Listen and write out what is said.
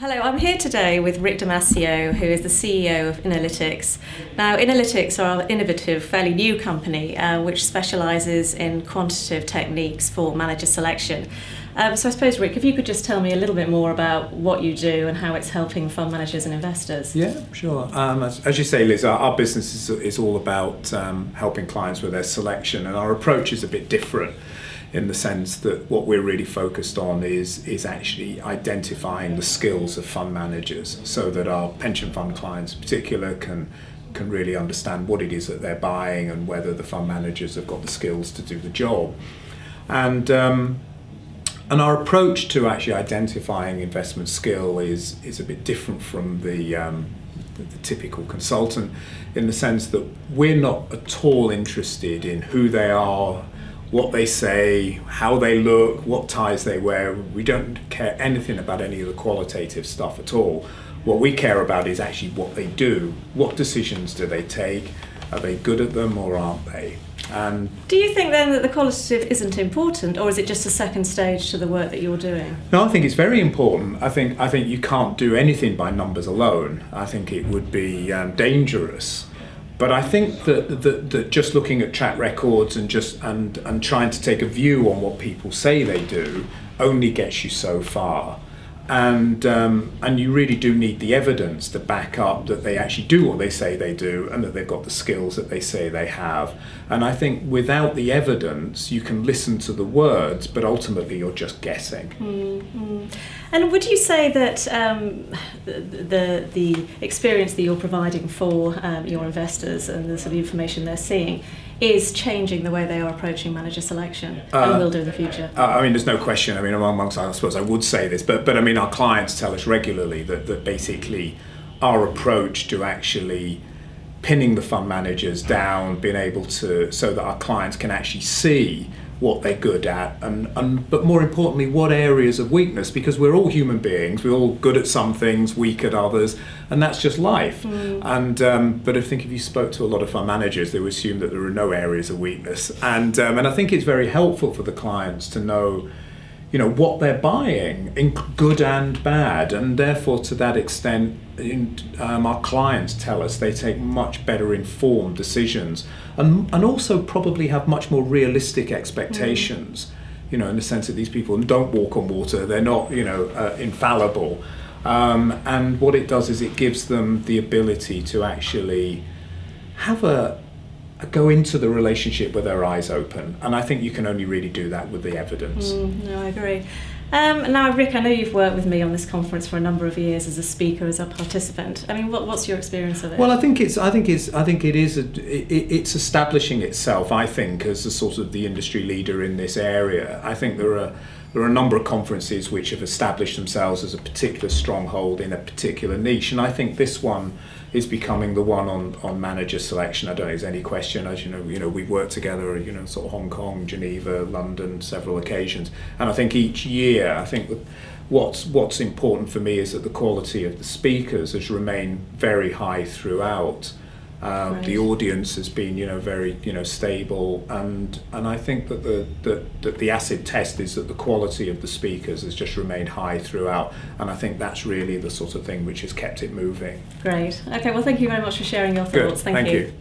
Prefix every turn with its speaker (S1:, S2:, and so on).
S1: Hello, I'm here today with Rick Mascio, who is the CEO of Inalytics. Now, Inalytics are an innovative, fairly new company which specialises in quantitative techniques for manager selection. So I suppose, Rick, if you could just tell me a little bit more about what you do and how it's helping fund managers and investors.
S2: Yeah, sure. As you say, Liz, our business is all about helping clients with their selection, and our approach is a bit different in the sense that what we're really focused on is actually identifying the skills of fund managers so that our pension fund clients in particular can really understand what it is that they're buying and whether the fund managers have got the skills to do the job. And our approach to actually identifying investment skill is a bit different from the typical consultant, in the sense that we're not at all interested in who they are, what they say, how they look, what ties they wear. We don't care anything about any of the qualitative stuff at all. What we care about is actually what they do. What decisions do they take? Are they good at them or aren't they? And
S1: do you think then that the qualitative isn't important, or is it just a second stage to the work that you're doing?
S2: No, I think it's very important. I think you can't do anything by numbers alone. I think it would be dangerous. But I think that just looking at track records and trying to take a view on what people say they do only gets you so far. And you really do need the evidence to back up that they actually do what they say they do and that they've got the skills that they say they have. And I think without the evidence, you can listen to the words, but ultimately you're just guessing.
S1: Mm-hmm. And would you say that the experience that you're providing for your investors and the sort of information they're seeing is changing the way they are approaching manager selection and will do in the future? I
S2: mean, there's no question. I mean, amongst, I suppose I would say this, but I mean, our clients tell us regularly that basically our approach to actually pinning the fund managers down, being able to, so that our clients can actually see what they're good at, but more importantly, what areas of weakness, because we're all human beings, we're all good at some things, weak at others, and that's just life. But I think if you spoke to a lot of fund managers, they would assume that there are no areas of weakness, and I think it's very helpful for the clients to know, you know, what they're buying, in good and bad, and therefore to that extent, our clients tell us they take much better informed decisions, and also probably have much more realistic expectations, you know, in the sense that these people don't walk on water, they're not, you know, infallible, and what it does is it gives them the ability to actually have go into the relationship with their eyes open, and I think you can only really do that with the evidence.
S1: No, I agree. Now, Rick, I know you've worked with me on this conference for a number of years as a speaker, as a participant. I mean, what's your experience of it?
S2: Well, I think it's establishing itself, I think, as a sort of the industry leader in this area. I think there are a number of conferences which have established themselves as a particular stronghold in a particular niche, and I think this one is becoming the one on manager selection. I don't think there's any question. As you know, we've worked together, you know, sort of Hong Kong, Geneva, London, several occasions, and I think each year, I think that what's important for me is that the quality of the speakers has remained very high throughout. Right. The audience has been, you know, very, you know, stable, and I think that the acid test is that the quality of the speakers has just remained high throughout, and I think that's really the sort of thing which has kept it moving.
S1: Great. Okay. Well, thank you very much for sharing your thoughts.
S2: Good. Thank you.